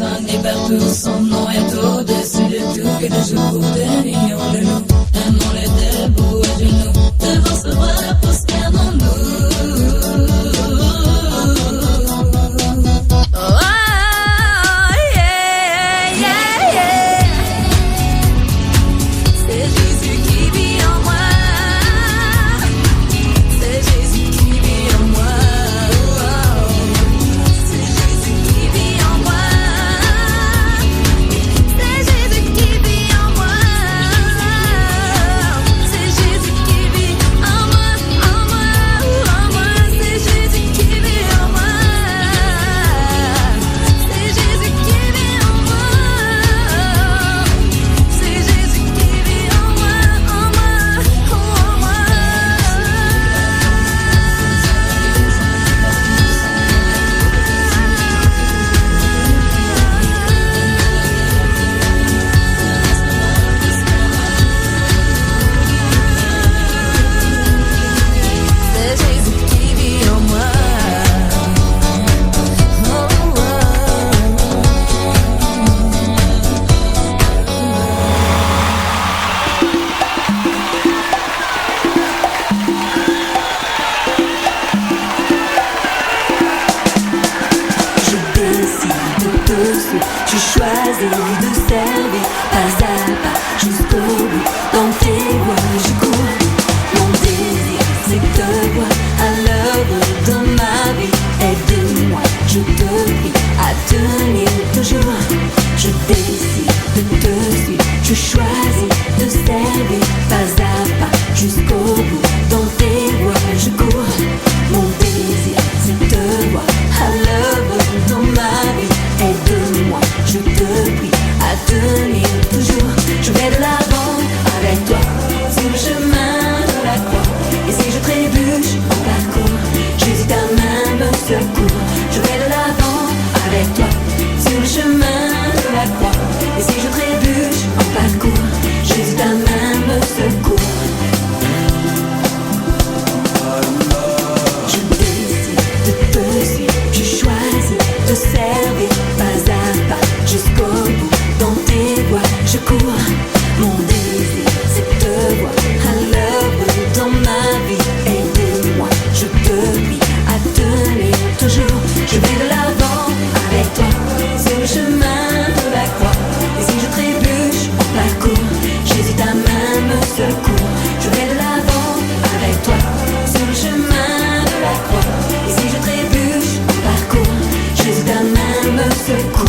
et partout, son nom est au-dessus de tout et de jour, de nuit on le loue. Aimons-le debout à genoux, devant ce bras, prosternons-nous. Tu choisis de servir pas à pas jusqu'au bout. Dans tes voies je cours. Mon désir c'est de te voir à l'œuvre dans ma vie. Aide-moi, je te prie à tenir toujours. Je décide de te suivre. Je choisis de servir pas à pas jusqu'au bout. Dans tes voies je cours. Mon désir c'est de te voir à l'œuvre dans ma vie. Aide-moi, je te prie à tenir toujours. Je vais de l'avant avec toi sur le chemin de la croix. Et si je trébuche en parcours, Jésus ta main me secourt. Je vais de l'avant avec toi sur le chemin de la croix. Et si je trébuche en parcours, Jésus ta main me secourt. Je décide de te suivre, je choisis de servir pas à pas jusqu'au bout. Dans tes voies je cours. Mon désir c'est de te voir à l'œuvre dans ma vie. Aide-moi, je te prie à tenir toujours. Je vais de l'avant avec toi sur le chemin de la croix. Et si je trébuche en parcours, Jésus ta main me secourt. Je vais de l'avant avec toi sur le chemin de la croix. Et si je trébuche en parcours, Jésus ta main me secourt.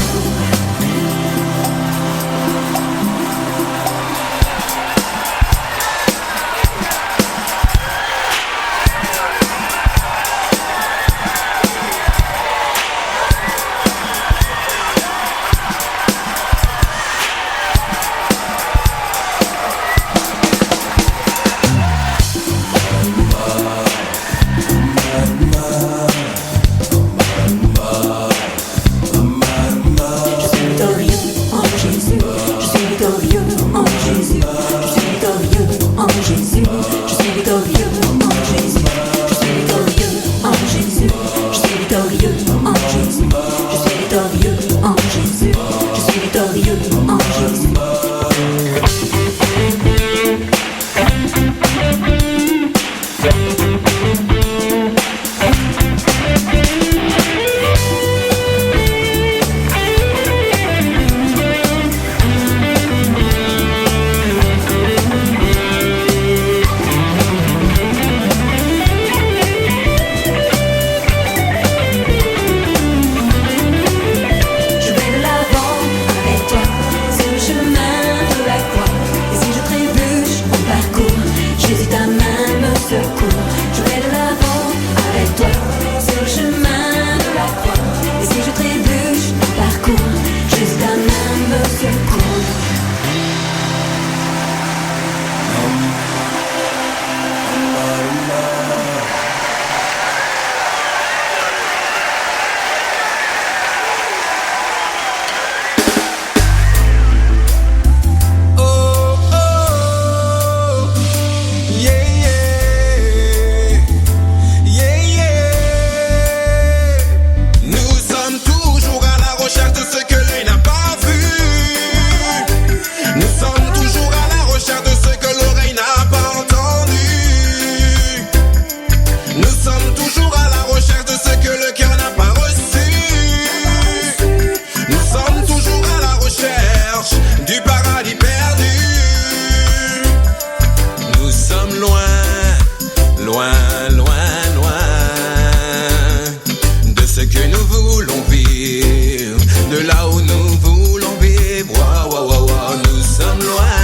que nous voulons vivre, de là où nous voulons vivre. Wow, wow, wow, wow. Nous sommes loin,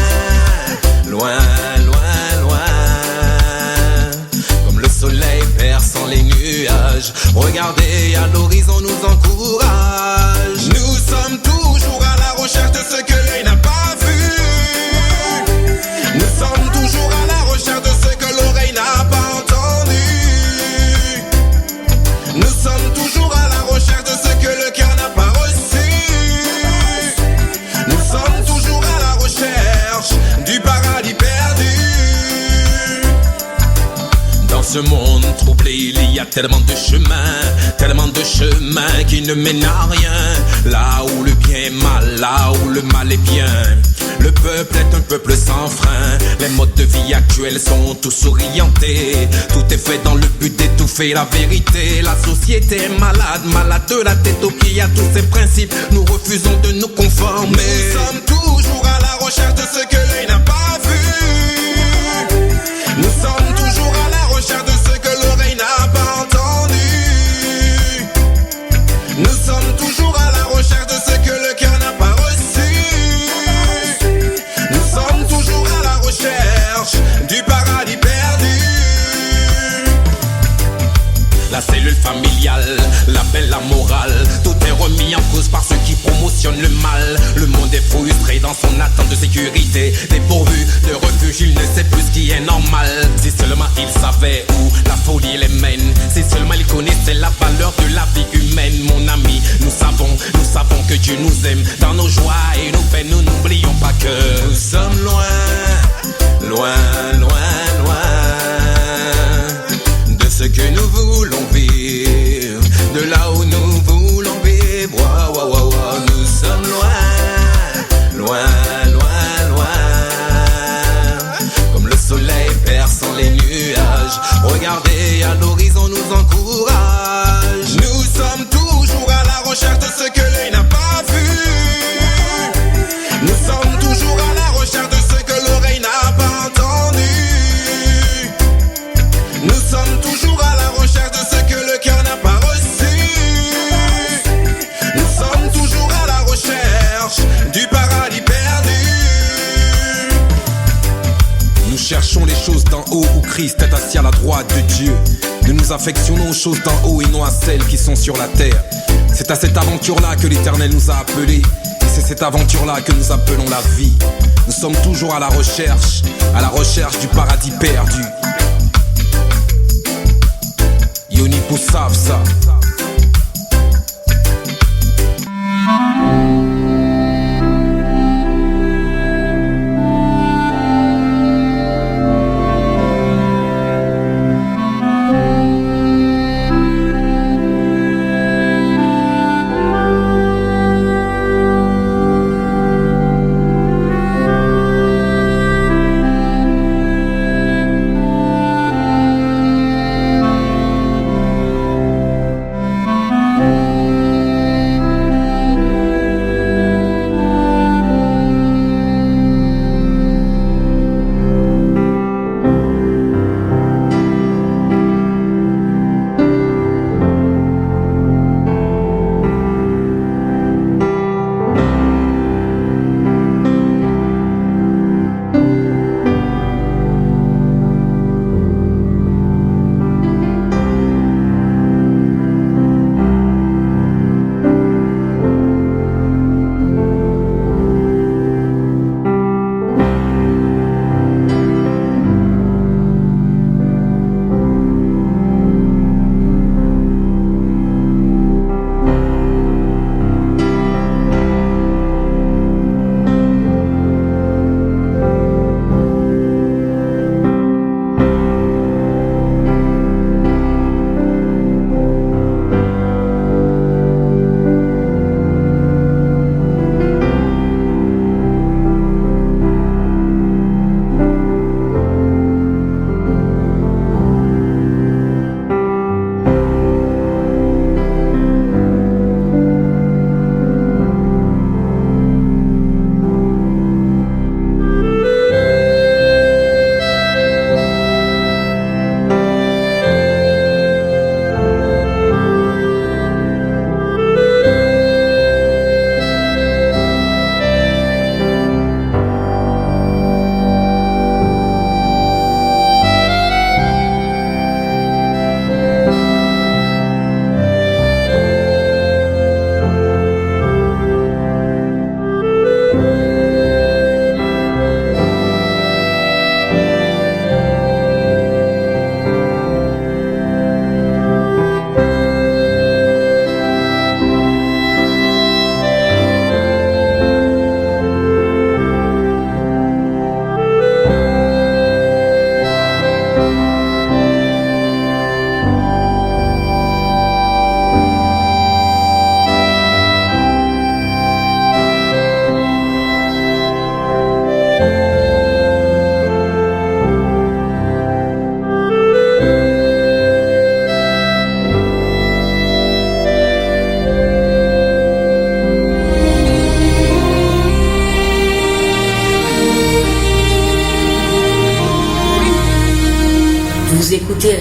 loin, loin, loin. Comme le soleil perçant les nuages, regardez à l'horizon nous encourage. Nous sommes toujours à la recherche de ce que l'œil n'a pas vu. Nous sommes toujours à la recherche de ce que l'oreille n'a pas entendu. Nous sommes toujours à la recherche de ce que le cœur n'a pas reçu. Nous sommes toujours à la recherche du paradis perdu. Dans ce monde troublé, il y a tellement de chemins qui ne mènent à rien. Là où le bien est mal, là où le mal est bien. Le peuple est un peuple sans frein. Les modes de vie actuels sont tous orientés. Tout est fait dans le but d'étouffer la vérité. La société est malade, malade de la tête aux pieds à tous ces principes. Nous refusons de nous conformer. Nous sommes toujours à la recherche de ce que l'œil n'a pas vu. Nous sommes toujours à la recherche de ce que l'oreille n'a pas entendu. Nous sommes toujours à la recherche de ce que le cœur n'a pas reçu. Nous sommes toujours à la recherche du paradis perdu. La cellule familiale, la belle, la morale, tout est remis en cause par ceux qui promotionnent le mal. Le monde est frustré dans son attente de sécurité. Dépourvu de refuge, il ne sait plus ce qui est normal. Si seulement il savait où la folie les mène, si seulement il connaissait la valeur de la vie humaine. Mon ami, nous savons que Dieu nous aime. Dans nos joies et nos peines, nous n'oublions pas que nous sommes loin, loin, loin, loin de ce que nous voulons vivre, de là où nous voulons vivre. Wow, wow, wow, wow. Nous sommes loin, loin, loin, loin. Comme le soleil perçant les nuages, regardez à l'horizon nous encourage. Nous sommes toujours à la recherche de ce que l'œil n'a pas vu. Nous sommes toujours à la recherche de ce que l'oreille n'a pas entendu. Nous sommes toujours à la recherche de ce que le cœur n'a pas reçu. Nous sommes toujours à la recherche du paradis perdu. Nous cherchons les choses d'en haut où Christ est assis à la droite de Dieu. Nous nous affectionnons aux choses d'en haut et non à celles qui sont sur la terre. C'est à cette aventure-là que l'Éternel nous a appelés. Et c'est cette aventure-là que nous appelons la vie. Nous sommes toujours à la recherche du paradis perdu. Yoni pour savent ça.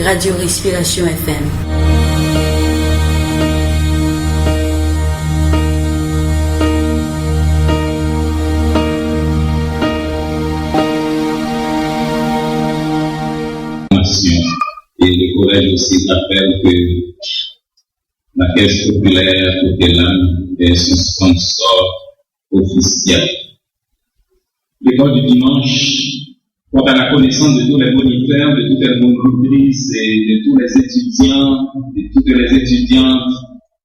Radio Respiration FM. Et le collège aussi rappelle que la Caisse populaire Coquelin est son sponsor officiel. L'école du dimanche porte à la connaissance de tous les moniteurs, de toutes les monitrices et de tous les étudiants, de toutes les étudiantes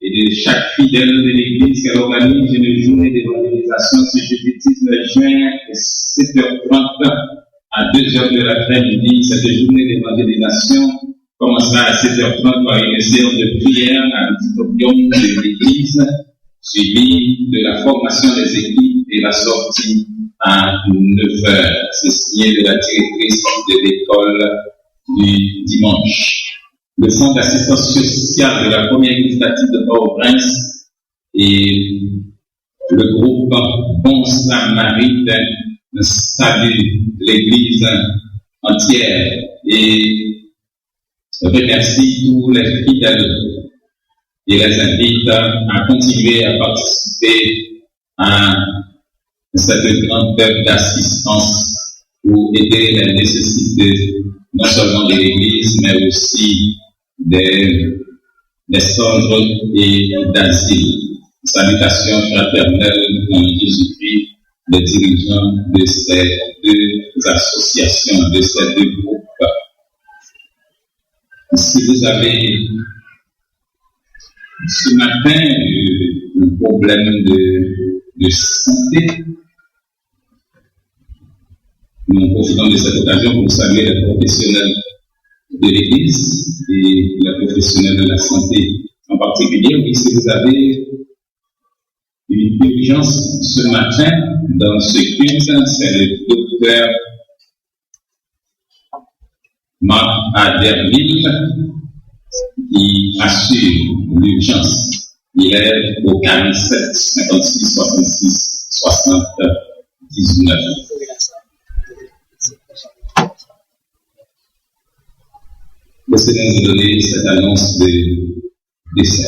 et de chaque fidèle de l'église qu'elle organise une journée d'évangélisation ce jeudi 19 juin à 7h30 à 2h de l'après-midi. Cette journée d'évangélisation commencera à 7h30 par une séance de prière à l'auditorium de l'église, suivie de la formation des équipes et la sortie à 9h. C'est signé de la directrice de l'école du dimanche. Le centre d'assistance sociale de la première église baptiste de Port-au-Prince et le groupe Bon Samaritain salue l'église entière et remercie tous les fidèles et les invite à continuer à participer à cette grande œuvre d'assistance pour aider les nécessités non seulement de l'Église, mais aussi des centres et d'asile. Salutations fraternelles en Jésus-Christ, les dirigeants de ces deux associations, de ces deux groupes. Si vous avez ce matin un problème de santé, nous profitons de cette occasion pour saluer les professionnels de l'Église et les professionnels de la santé en particulier. Oui, si vous avez une urgence ce matin dans ce culte, c'est le docteur Marc Aderville qui assure l'urgence. Il est au 47 56 66 79. Laissez-nous nous donner cette annonce de décès.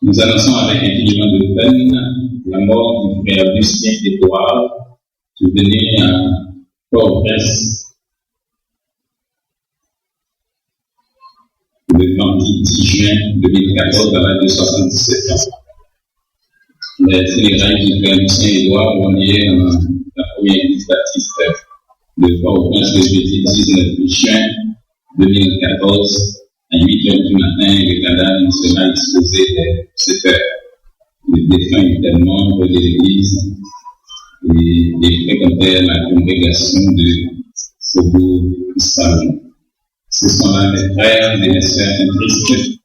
Nous annonçons avec infiniment de peine la mort du frère Lucien Édouard, venu à Port-au-Prince le vendredi 10 juin 2014 à l'âge de 77 ans. Les funérailles du frère Lucien Édouard ont lieu dans la première église baptiste de Port-au-Prince le jeudi 19 juin 2014 à 8h du matin. Le cadavre sera exposé à 7h. Le défunt était membre de l'église et fréquentait la congrégation de Faubourg Salon. Ce sont là mes frères et mes sœurs en Christ